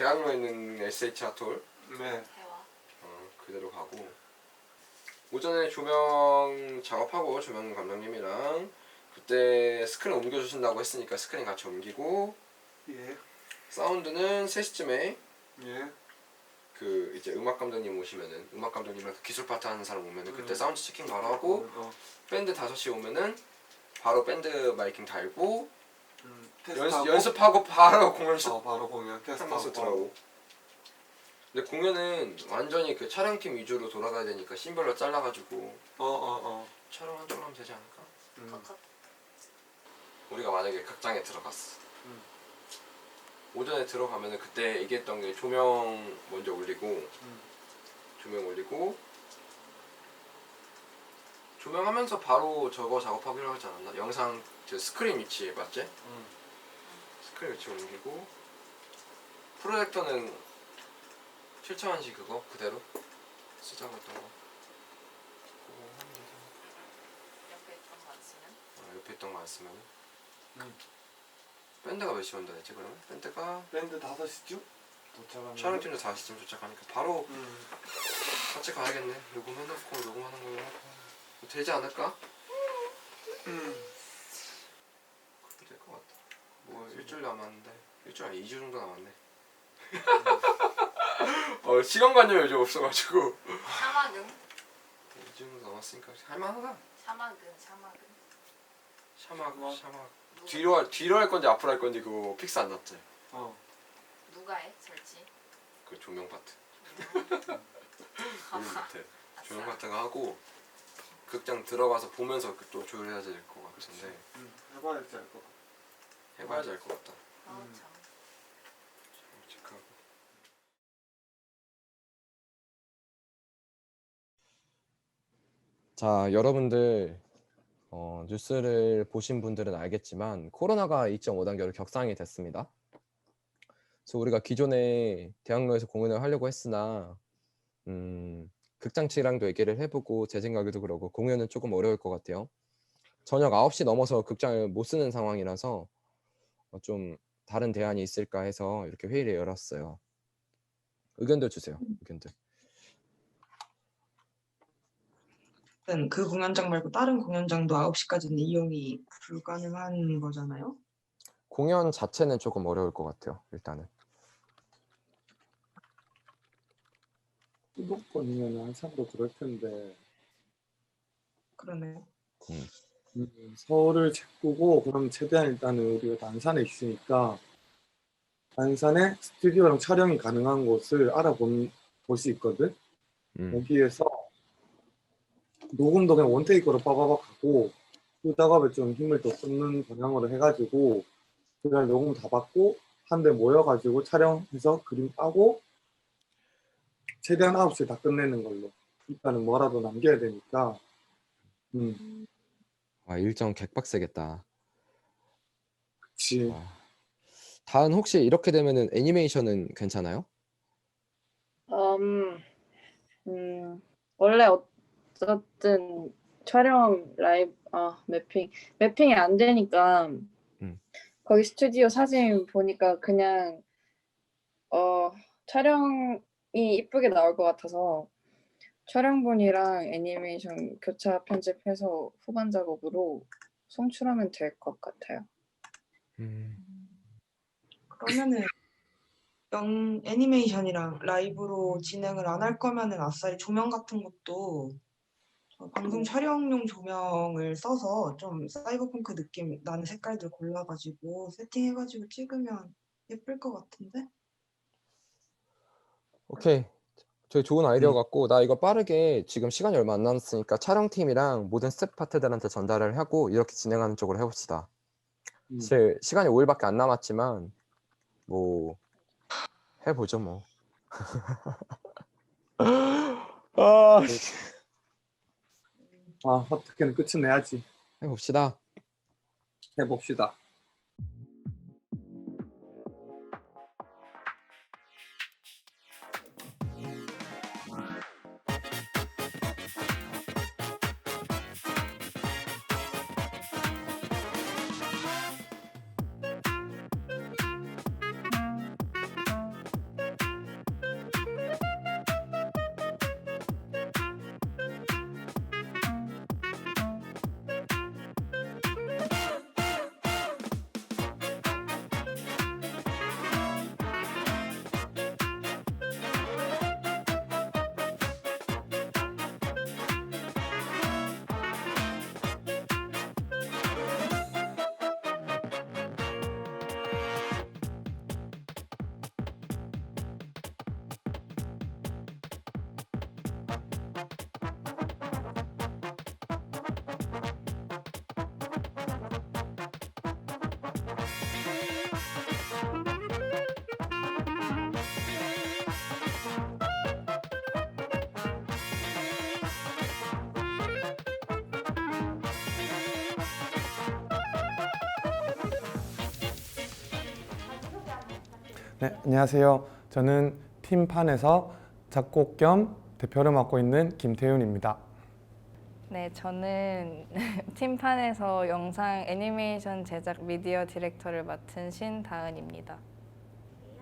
대학로에 있는 SH 아톨 네. 그대로 가고 오전에 조명 작업하고 조명 감독님이랑 그때 스크린 옮겨주신다고 했으니까 스크린 같이 옮기고 예. 사운드는 3시쯤에 예. 그 이제 음악 감독님 오시면은 음악 감독님이랑 그 기술 파트 하는 사람 오면은 그때 사운드 체킹 바로 어, 하고 밴드 5시 오면은 바로 밴드 마이킹 달고 테스트하고 연습하고 바로 공연 바로 공연 하면서 테스트하고 들어가고. 근데 공연은 완전히 그 촬영팀 위주로 돌아가야 되니까 씬별로 잘라가지고 촬영 한 쪽으로 하면 되지 않을까? 우리가 만약에 극장에 들어갔어. 오전에 들어가면은 그때 얘기했던 게 조명 먼저 올리고 조명 올리고 조명하면서 바로 저거 작업하기로 하지 않았나? 영상 저 스크린 위치 맞지? 스크린 위치 옮기고 프로젝터는 7차원시 그거 그대로 쓰자고 했던 거 그거 하면 되지 옆에 있던 거 안 쓰면? 않을까? 옆에 있던 거 안 쓰면 밴드가 몇 시 온다 했지 그러면? 밴드가 밴드 5시쯤 도착하면 촬영팀도 4시쯤 도착하니까 바로 같이 가야겠네. 녹음해놓고 녹음하는 걸로 하고 되지 않을까? 그렇게 될 것 같다. 뭐 일주일 남았는데 일주일 아니 2주 정도 남았네. 시간관념이 요즘 없어가지고 사막은? 2주 정도 남았으니까 할만하다. 사막 뒤로 할 건지 앞으로 할 건지 그거 픽스 안 났지. 누가 해? 설치? 그 조명 파트. 조명 파트. 조명 파트가 하고 극장 들어가서 보면서 또 조율해야 될 것 같은데. 해봐야지 알 것 같아. 해봐야지 알 것 같다. 참. 체크하고. 자, 여러분들 뉴스를 보신 분들은 알겠지만 코로나가 2.5단계로 격상이 됐습니다. 그래서 우리가 기존에 대학로에서 공연을 하려고 했으나 극장 측이랑도 얘기를 해보고 제 생각에도 그러고 공연은 조금 어려울 것 같아요. 저녁 9시 넘어서 극장을 못 쓰는 상황이라서 좀 다른 대안이 있을까 해서 이렇게 회의를 열었어요. 의견들 주세요. 의견들. 그 공연장 말고 다른 공연장도 9시까지는 이용이 불가능한 거잖아요? 공연 자체는 조금 어려울 것 같아요. 일단은. 수도권이면 한참도 그럴 텐데 그러네요. 서울을 제꾸고 그럼 최대한 일단은 우리가 안산에 있으니까 안산에 스튜디오랑 촬영이 가능한 곳을 알아본 곳이 있거든. 여기에서 녹음도 그냥 원테이크로 빠바박 하고 그 작업에 좀 힘을 더 쏟는 방향으로 해가지고 그냥 녹음 다 받고 한 대 모여가지고 촬영해서 그림 따고 최대한 9시에 다 끝내는 걸로. 일단은 뭐라도 남겨야 되니까. 와, 일정 객박세겠다. 그치. 다은 혹시 이렇게 되면은 애니메이션은 괜찮아요? 원래 어쨌든 촬영 라이브 매핑이 안 되니까 거기 스튜디오 사진 보니까 그냥 촬영이 이쁘게 나올 것 같아서 촬영본이랑 애니메이션 교차 편집해서 후반 작업으로 송출하면 될 것 같아요. 그러면은 애니메이션이랑 라이브로 진행을 안 할 거면은 아싸리 조명 같은 것도 방송 촬영용 조명을 써서 좀 사이버펑크 느낌 나는 색깔들 골라가지고 세팅해가지고 찍으면 예쁠 것 같은데? 오케이. 되게 좋은 아이디어 같고 나 이거 빠르게 지금 시간이 얼마 안 남았으니까 촬영팀이랑 모든 스텝 파트들한테 전달을 하고 이렇게 진행하는 쪽으로 해봅시다. 사실 시간이 5일밖에 안 남았지만 뭐 해보죠 뭐. 어떻게든 끝은 내야지. 해봅시다. 해봅시다. 네, 안녕하세요. 저는 팀판에서 작곡 겸 대표를 맡고 있는 김태윤입니다. 네, 저는 팀판에서 영상 애니메이션 제작 미디어 디렉터를 맡은 신다은입니다.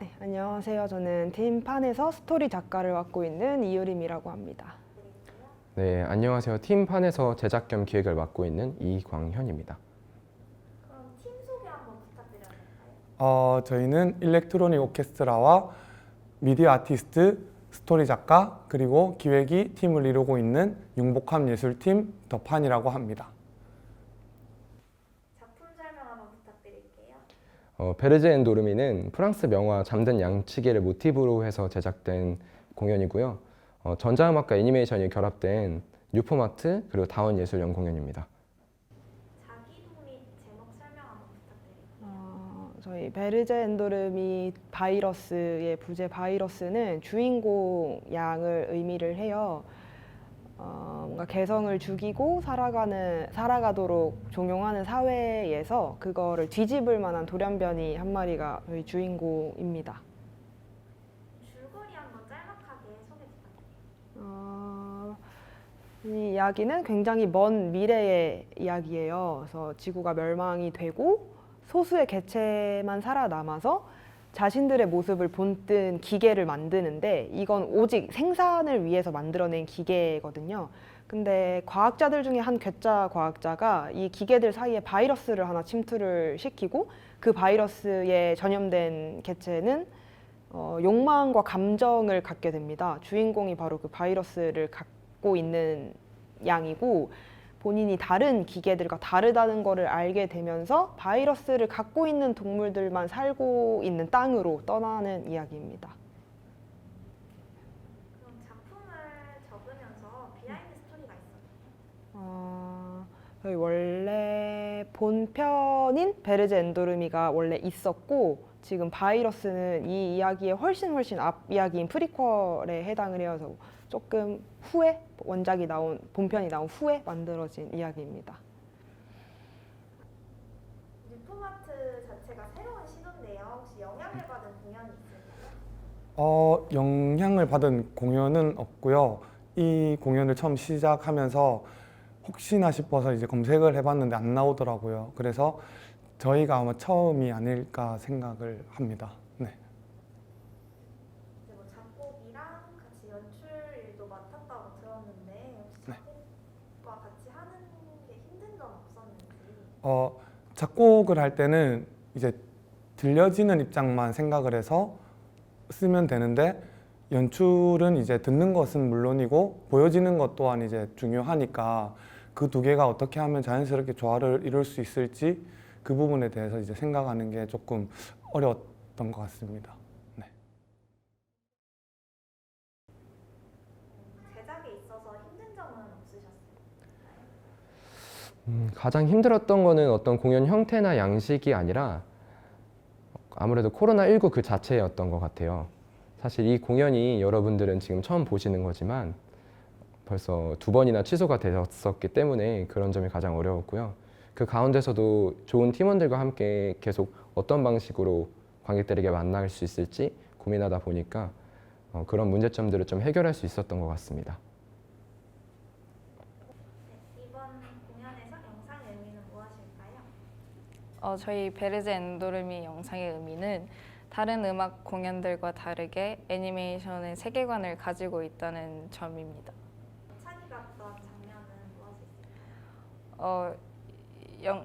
네, 안녕하세요. 저는 팀판에서 스토리 작가를 맡고 있는 이유림이라고 합니다. 네, 안녕하세요. 팀판에서 제작 겸 기획을 맡고 있는 이광현입니다. 그럼 팀 소개 한번 부탁드려도 될까요? 저희는 일렉트로닉 오케스트라와 미디어 아티스트, 스토리 작가, 그리고 기획이 팀을 이루고 있는 융복합 예술팀 더판이라고 합니다. 작품 설명 한번 부탁드릴게요. 베르제 앤 도르미는 프랑스 명화 잠든 양치기를 모티브로 해서 제작된 공연이고요. 전자음악과 애니메이션이 결합된 뉴포마트 그리고 다원예술연 공연입니다. 자기도 및 제목 설명 한번 부탁드릴게요. 저희 베르제 엔도르미 바이러스의 부제 바이러스는 주인공 양을 의미를 해요. 뭔가 개성을 죽이고 살아가도록 종용하는 사회에서 그거를 뒤집을 만한 돌연변이 한 마리가 저희 주인공입니다. 줄거리 한번 짤막하게 소개 부탁드릴게요. 이 이야기는 굉장히 먼 미래의 이야기예요. 그래서 지구가 멸망이 되고 소수의 개체만 살아남아서 자신들의 모습을 본뜬 기계를 만드는데 이건 오직 생산을 위해서 만들어낸 기계거든요. 근데 과학자들 중에 한 괴짜 과학자가 이 기계들 사이에 바이러스를 하나 침투를 시키고 그 바이러스에 전염된 개체는 욕망과 감정을 갖게 됩니다. 주인공이 바로 그 바이러스를 갖고 있는 양이고 본인이 다른 기계들과 다르다는 것을 알게 되면서 바이러스를 갖고 있는 동물들만 살고 있는 땅으로 떠나는 이야기입니다. 그럼 작품을 적으면서 비하인드 스토리가 있었나요? 저희 원래 본편인 베르제 엔도르미가 원래 있었고 지금 바이러스는 이 이야기의 훨씬 앞 이야기인 프리퀄에 해당을 해서 조금 후에 본편이 나온 후에 만들어진 이야기입니다. 뉴포마트 자체가 새로운 시도인데요. 혹시 영향을 받은 공연이 있을까요? 영향을 받은 공연은 없고요. 이 공연을 처음 시작하면서 혹시나 싶어서 이제 검색을 해봤는데 안 나오더라고요. 그래서 저희가 아마 처음이 아닐까 생각을 합니다. 네. 이제 뭐 작곡이랑 같이 연출 일도 맡았다고 들었는데 혹시 작곡과 같이 하는 게 힘든 점 없었는지? 작곡을 할 때는 이제 들려지는 입장만 생각을 해서 쓰면 되는데 연출은 이제 듣는 것은 물론이고 보여지는 것 또한 이제 중요하니까 그 두 개가 어떻게 하면 자연스럽게 조화를 이룰 수 있을지 그 부분에 대해서 이제 생각하는 게 조금 어려웠던 것 같습니다. 네. 제작에 있어서 힘든 점은 없으셨어요? 가장 힘들었던 거는 어떤 공연 형태나 양식이 아니라 아무래도 코로나19 그 자체였던 것 같아요. 사실 이 공연이 여러분들은 지금 처음 보시는 거지만 벌써 2번이나 취소가 되었었기 때문에 그런 점이 가장 어려웠고요. 그 가운데서도 좋은 팀원들과 함께 계속 어떤 방식으로 관객들에게 만날 수 있을지 고민하다 보니까 그런 문제점들을 좀 해결할 수 있었던 것 같습니다. 네, 이번 공연에서 영상의 의미는 무엇일까요? 저희 베르제 엔도르미 영상의 의미는 다른 음악 공연들과 다르게 애니메이션의 세계관을 가지고 있다는 점입니다. 차기 같던 장면은 무엇이 있을까요?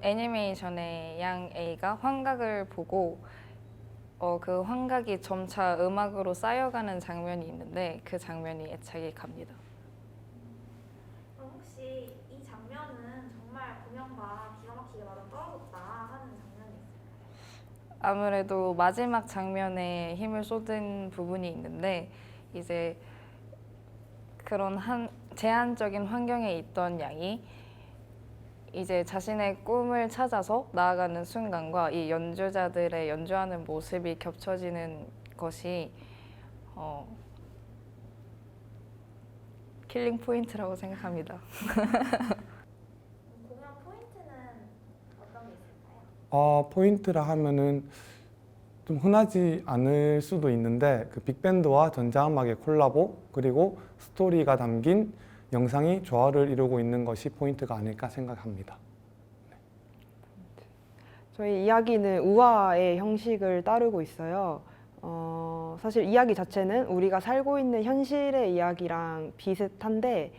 애니메이션의 양 A가 환각을 보고 그 환각이 점차 음악으로 쌓여가는 장면이 있는데 그 장면이 애착이 갑니다. 그럼 혹시 이 장면은 정말 공연과 기가 막히게 맞아 떨어졌다 하는 장면이 있을까요? 아무래도 마지막 장면에 힘을 쏟은 부분이 있는데 이제 그런 제한적인 환경에 있던 양이 이제 자신의 꿈을 찾아서 나아가는 순간과 이 연주자들의 연주하는 모습이 겹쳐지는 것이 킬링 포인트라고 생각합니다. 공연 포인트는 어떤 게 있을까요? 포인트라 하면은 좀 흔하지 않을 수도 있는데 그 빅밴드와 전자음악의 콜라보 그리고 스토리가 담긴 영상이 조화를 이루고 있는 것이 포인트가 아닐까 생각합니다. 저희 이야기는 우화의 형식을 따르고 있어요. 사실 이야기 자체는 우리가 살고 있는 현실의 이야기랑 비슷한데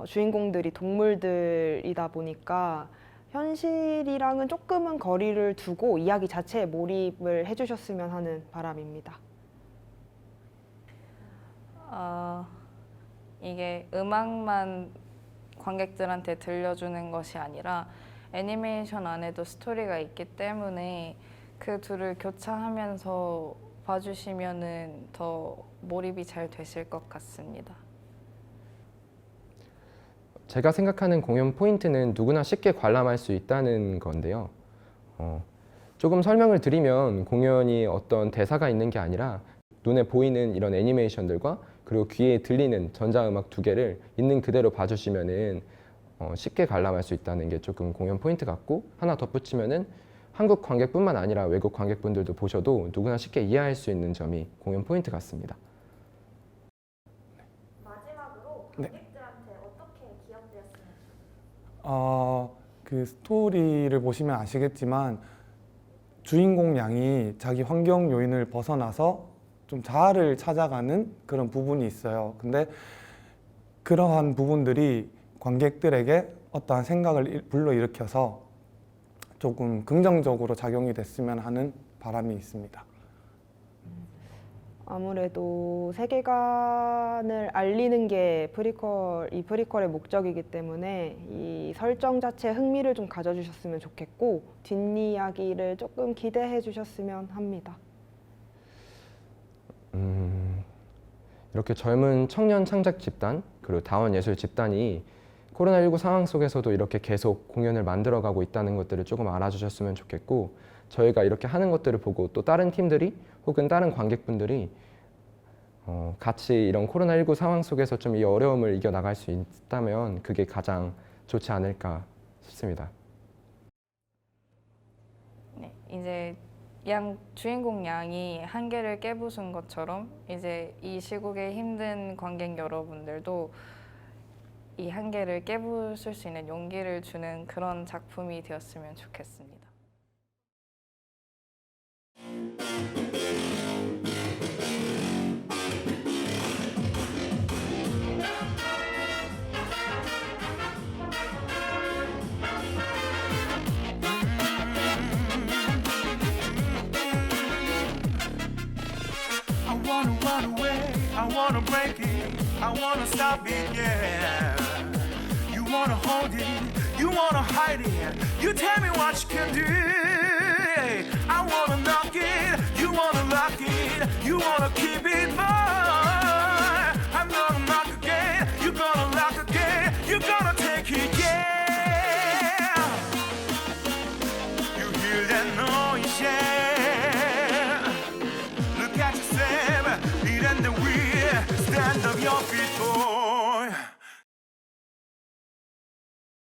주인공들이 동물들이다 보니까 현실이랑은 조금은 거리를 두고 이야기 자체에 몰입을 해주셨으면 하는 바람입니다. 이게 음악만 관객들한테 들려주는 것이 아니라 애니메이션 안에도 스토리가 있기 때문에 그 둘을 교차하면서 봐주시면은 더 몰입이 잘 되실 것 같습니다. 제가 생각하는 공연 포인트는 누구나 쉽게 관람할 수 있다는 건데요. 조금 설명을 드리면 공연이 어떤 대사가 있는 게 아니라 눈에 보이는 이런 애니메이션들과 그리고 귀에 들리는 전자음악 두 개를 있는 그대로 봐주시면은 쉽게 관람할 수 있다는 게 조금 공연 포인트 같고, 하나 덧붙이면은 한국 관객뿐만 아니라 외국 관객분들도 보셔도 누구나 쉽게 이해할 수 있는 점이 공연 포인트 같습니다. 마지막으로 네. 관객들한테 어떻게 기억되었으면 그 스토리를 보시면 아시겠지만 주인공 양이 자기 환경 요인을 벗어나서 좀 자아를 찾아가는 그런 부분이 있어요. 근데 그러한 부분들이 관객들에게 어떠한 생각을 불러일으켜서 조금 긍정적으로 작용이 됐으면 하는 바람이 있습니다. 아무래도 세계관을 알리는 게 이 프리퀄의 목적이기 때문에 이 설정 자체에 흥미를 좀 가져주셨으면 좋겠고 뒷이야기를 조금 기대해 주셨으면 합니다. 이렇게 젊은 청년 창작 집단 그리고 다원 예술 집단이 코로나19 상황 속에서도 이렇게 계속 공연을 만들어가고 있다는 것들을 조금 알아주셨으면 좋겠고, 저희가 이렇게 하는 것들을 보고 또 다른 팀들이 혹은 다른 관객분들이 같이 이런 코로나19 상황 속에서 좀 이 어려움을 이겨나갈 수 있다면 그게 가장 좋지 않을까 싶습니다. 네, 이제 주인공 양이 한계를 깨부순 것처럼 이제 이 시국에 힘든 관객 여러분들도 이 한계를 깨부술 수 있는 용기를 주는 그런 작품이 되었으면 좋겠습니다. I wanna run away, I wanna break it, I wanna stop it, yeah. You wanna hold it, you wanna hide it, you tell me what you can do. I wanna knock it, you wanna lock it, you wanna keep it, but I'm gonna knock again, you're gonna lock again, you're gonna take it, yeah. You hear that noise, yeah. Look at yourself, it and the wheel, stand up your feet, oh.